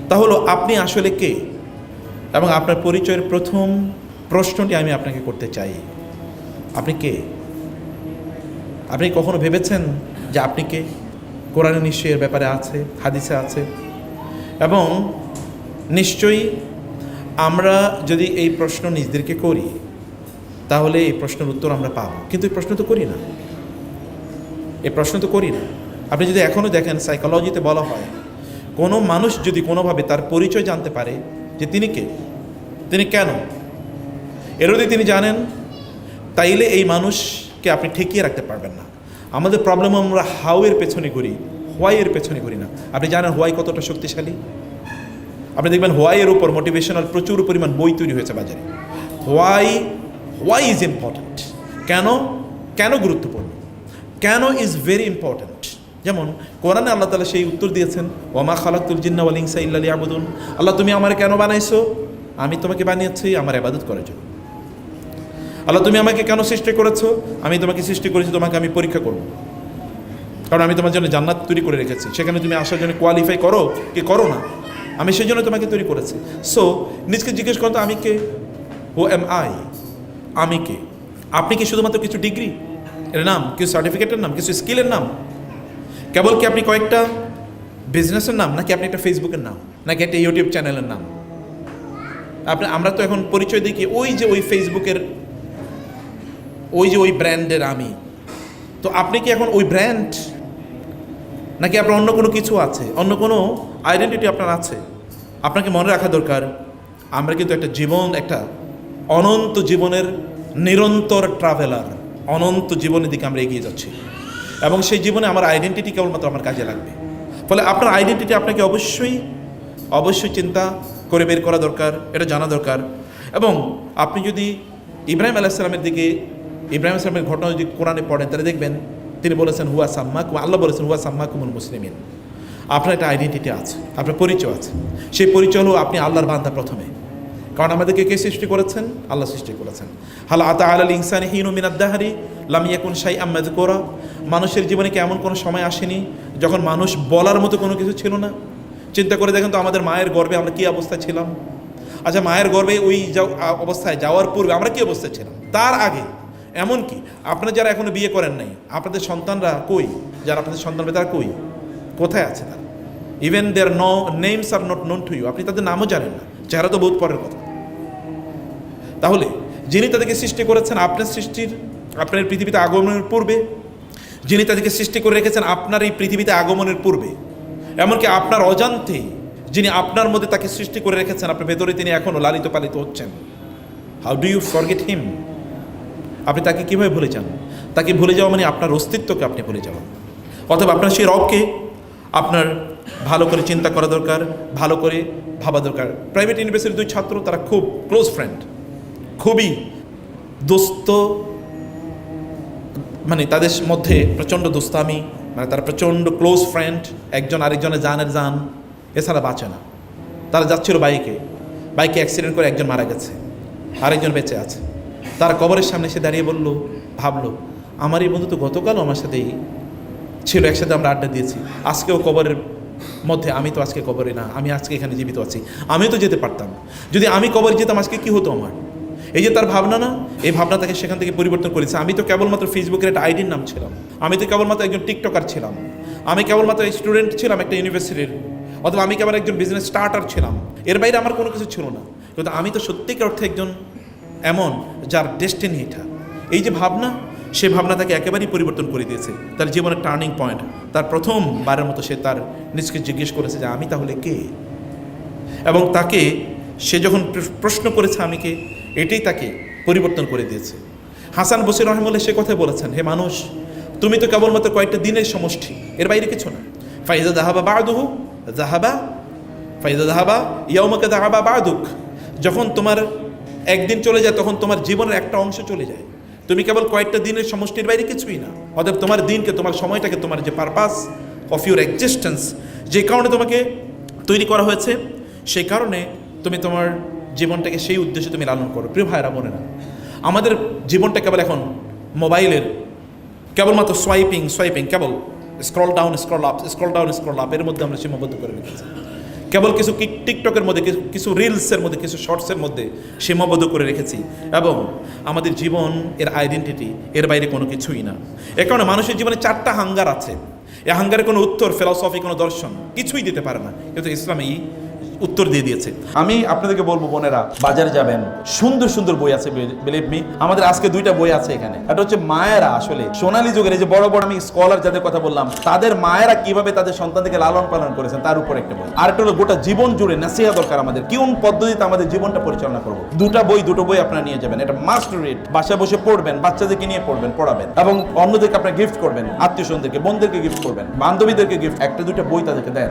তা হলো আপনি আসলে কে, এবং আপনার পরিচয়ের প্রথম প্রশ্নটি আমি আপনাকে করতে চাই, আপনি কে? আপনি কখনো ভেবেছেন যে আপনি কে? কোরআনে নিশ্চয়ই এর ব্যাপারে আছে, হাদিসে আছে, এবং নিশ্চয়ই আমরা যদি এই প্রশ্ন নিজেদেরকে করি তাহলে এই প্রশ্নের উত্তর আমরা পাব, কিন্তু এই প্রশ্ন তো করি না, এই প্রশ্ন তো করি না। আপনি যদি এখনও দেখেন, সাইকোলজিতে বলা হয় কোনো মানুষ যদি কোনোভাবে তার পরিচয় জানতে পারে যে তিনি কে, তিনি কেন, এর যদি তিনি জানেন, তাইলে এই মানুষকে আপনি ঠেকিয়ে রাখতে পারবেন না। আমাদের প্রবলেম, আমরা হাউ এর পেছনে ঘুরি, হোয়াই এর পেছনে ঘুরি না। আপনি জানেন হোয়াই কতটা শক্তিশালী? আপনি দেখবেন হোয়াইয়ের উপর মোটিভেশনাল প্রচুর পরিমাণ বই তৈরি হয়েছে বাজারে। হোয়াই ইজ ইম্পর্ট্যান্ট, কেন, কেন গুরুত্বপূর্ণ, কেন ইজ ভেরি ইম্পর্ট্যান্ট। যেমন কোরআনে আল্লাহ তাআলা সেই উত্তর দিয়েছেন, ওমা খালাকতুল জিন্না ওয়াল ইনসা ইল্লা লিয়াবুদুন। আল্লাহ, তুমি আমারে কেন বানাইছো? আমি তোমাকে বানিয়েছি আমার ইবাদত করার জন্য। আল্লাহ, তুমি আমাকে কেন সৃষ্টি করেছো? আমি তোমাকে সৃষ্টি করেছি তোমাকে আমি পরীক্ষা করব, কারণ আমি তোমার জন্য জান্নাত তৈরি করে রেখেছি, সেখানে তুমি আসার জন্য কোয়ালিফাই করো কি করো না, আমি সেই জন্য তোমাকে তৈরি করেছি। সো নিজকে জিজ্ঞেস করো তো, আমি কে? Who am I? আমি কে? আপনি কি শুধুমাত্র কিছু ডিগ্রি এর নাম, কিছু সার্টিফিকেটের নাম, কিছু স্কিলের নাম? কেবল কি আপনি কয়েকটা বিজনেসের নাম, নাকি আপনি একটা ফেসবুকের নাম, নাকি একটা ইউটিউব চ্যানেলের নাম? আমরা তো এখন পরিচয় দেখি ওই যে ওই ফেসবুকের ওই যে ওই ব্র্যান্ডের আমি। তো আপনি কি এখন ওই ব্র্যান্ড, নাকি আপনার অন্য কোনো কিছু আছে, অন্য কোনো আইডেন্টিটি আপনার আছে? আপনাকে মনে রাখা দরকার, আমরা কিন্তু একটা জীবন, একটা অনন্ত জীবনের নিরন্তর ট্রাভেলার, অনন্ত জীবনের দিকে আমরা এগিয়ে যাচ্ছি, এবং সেই জীবনে আমার আইডেন্টিটি কেবলমাত্র আমার কাজে লাগবে। ফলে আপনার আইডেন্টিটি আপনাকে অবশ্যই চিন্তা করে বের করা দরকার, এটা জানা দরকার। এবং আপনি যদি ইব্রাহিম আলাইহিস সালামের দিকে, ইব্রাহিম আলাইহিস সালামের ঘটনা যদি কোরআনে পড়েন, তাহলে দেখবেন তিনি বলেছেন হুয়া সাম্মাকুম, আল্লাহ বলেছেন হুয়া সাম্মাকুমুল মুসলিমিন। আপনার একটা আইডেন্টিটি আছে, আপনার পরিচয় আছে। সেই পরিচয় হলো আপনি আল্লাহর বান্দা প্রথমে, কারণ আমাদেরকে কে সৃষ্টি করেছেন? আল্লাহ সৃষ্টি করেছেন। হাল আতা আলাল ইনসানি হিনু মিনাদ দাহরি লাম ইয়াকুন শাইআম মাযকুরা। মানুষের জীবনে কি এমন কোনো সময় আসেনি যখন মানুষ বলার মতো কোনো কিছু ছিল না? চিন্তা করে দেখেন তো, আমাদের মায়ের গর্ভে আমরা কি অবস্থায় ছিলাম? আচ্ছা, মায়ের গর্ভে ওই অবস্থায় যাওয়ার পূর্বে আমরা কি অবস্থায় ছিলাম? তার আগে, এমনকি আপনারা যারা এখনো বিয়ে করেন নাই, আপনাদের সন্তানরা কই? যারা আপনাদের সন্তান, তারা কই, কোথায় আছে তারা? Even their names are not known to you, আপনি তাদের নামও জানেন না, চেহারা তো বহুত পরের কথা। তাহলে যিনি তাদেরকে সৃষ্টি করেছেন আপনার পৃথিবীতে আগমনের পূর্বে, যিনি তাদেরকে সৃষ্টি করে রেখেছেন আপনার এই পৃথিবীতে আগমনের পূর্বে, এমনকি আপনার অজান্তে যিনি আপনার মধ্যে তাকে সৃষ্টি করে রেখেছেন, আপনার ভেতরে তিনি এখনও লালিত পালিত হচ্ছেন। How do you forget him? আপনি তাকে কীভাবে ভুলে যান? তাকে ভুলে যাওয়া মানে আপনার অস্তিত্বকে আপনি ভুলে যাওয়া। অথবা আপনার সেই রবকে আপনার ভালো করে চিন্তা করা দরকার, ভালো করে ভাবা দরকার। প্রাইভেট ইউনিভার্সিটির 2 ছাত্র, তারা খুব ক্লোজ ফ্রেন্ড, খুবই দোস্ত, মানে তাদের মধ্যে প্রচণ্ড দোস্তামি, মানে তারা প্রচণ্ড ক্লোজ ফ্রেন্ড, একজন আরেকজনের জানের জান, এছাড়া বাঁচে না। তারা যাচ্ছিল বাইকে অ্যাক্সিডেন্ট করে একজন মারা গেছে, আরেকজন বেঁচে আছে। তারা কবরের সামনে এসে দাঁড়িয়ে ভাবলো, আমার এই বন্ধু তো গতকালও আমার সাথেই ছিল, একসাথে আমরা আড্ডা দিয়েছি, আজকেও কবরের মধ্যে, আমি তো আজকে কবরে না, আমি আজকে এখানে জীবিত আছি, আমিও তো যেতে পারতাম, যদি আমি কবরে যেতাম আজকে কি হতো আমার? এই যে তার ভাবনা না, এই ভাবনা তাকে সেখান থেকে পরিবর্তন করেছে। আমি তো কেবলমাত্র ফেসবুকের একটা আইডির নাম ছিলাম, আমি তো কেবলমাত্র একজন টিকটকার ছিলাম, আমি কেবলমাত্র স্টুডেন্ট ছিলাম একটা ইউনিভার্সিটির, অথবা আমি কেবল একজন বিজনেস স্টার্টার ছিলাম, এর বাইরে আমার কোনো কিছু ছিল না। কিন্তু আমি তো সত্যিকার অর্থে একজন এমন যার ডেস্টিনি এটা। এই যে ভাবনা, সে ভাবনা তাকে একেবারেই পরিবর্তন করে দিয়েছে, তার জীবনের টার্নিং পয়েন্ট। তার প্রথমবারের মতো সে তার নিজকে জিজ্ঞেস করেছে যে আমি তাহলে কে, এবং তাকে সে যখন প্রশ্ন করেছে আমি কে, এটাই তাকে পরিবর্তন করে দিয়েছে। হাসান বসরি রহমাতুল্লাহ সে কথাই বলেছেন, হে মানুষ, তুমি তো কেবলমাত্র কয়েকটা দিনের সমষ্টি, এর বাইরে কিছু না। ফাইজা দাহাবা বাদুহু ফাইজা দাহাবা ইয়াউমাকা দাহাবা বাদুক। যখন তোমার একদিন চলে যায়, তখন তোমার জীবনের একটা অংশ চলে যায়। তুমি কেবল কয়েকটা দিনের সমষ্টির বাইরে কিছুই না। অতএব তোমার দিনকে, তোমার সময়টাকে, তোমার যে পারপাস অফ ইউর এক্সিস্টেন্স, যে কারণে তোমাকে তৈরি করা হয়েছে, সেই কারণে তুমি তোমার জীবনটাকে সেই উদ্দেশ্যে তুমি লালন করো। প্রিয় ভাইরা বোনেরা, আমাদের জীবনটা কেবল এখন মোবাইলের কেবলমাত্র সোয়াইপিং, কেবল স্ক্রল ডাউন স্ক্রল আপ এর মধ্যে আমরা সীমাবদ্ধ করে রেখেছি। কেবল কিছু টিকটকের মধ্যে, কিছু রিলসের মধ্যে, কিছু শর্টসের মধ্যে সীমাবদ্ধ করে রেখেছি, এবং আমাদের জীবন এর আইডেন্টিটি এর বাইরে কোনো কিছুই না। এ কারণে মানুষের জীবনে 4টা হাঙ্গার আছে। এই হাঙ্গারের কোনো উত্তর ফিলসফি, কোনো দর্শন কিছুই দিতে পারে না, কিন্তু ইসলাম এই উত্তর দিয়ে দিয়েছে। আমি আপনাদেরকে বলবো, বোনেরা বাজারে যাবেন, সুন্দর সুন্দর বই আছে, বিলিভ মি। আমাদের আজকে 2টা বই আছে এখানে। এটা হচ্ছে মায়েরা আসলে সোনালী যুগের, এই যে বড় বড় আমি স্কলার যাদের কথা বললাম, তাদের মায়েরা কিভাবে তাদের সন্তানদেরকে লালন পালন করেছেন তার উপর একটা বই। আর একটা হলো গোটা জীবন জুড়ে নাসিহা দরকার আমাদের, কোন পদ্ধতিতে আমাদের জীবনটা পরিচালনা করবো। দুটো বই আপনারা নিয়ে যাবেন, এটা মাস্ট রিড। বাসায় বসে পড়বেন, বাচ্চাদেরকে নিয়ে পড়বেন, পড়াবেন, এবং অন্যদেরকে আপনারা গিফট করবেন, আত্মীয় স্বজনদেরকে, বোনদেরকে গিফট করবেন, বান্ধবীদেরকে গিফট, 1-2টা বই তাদেরকে দেন।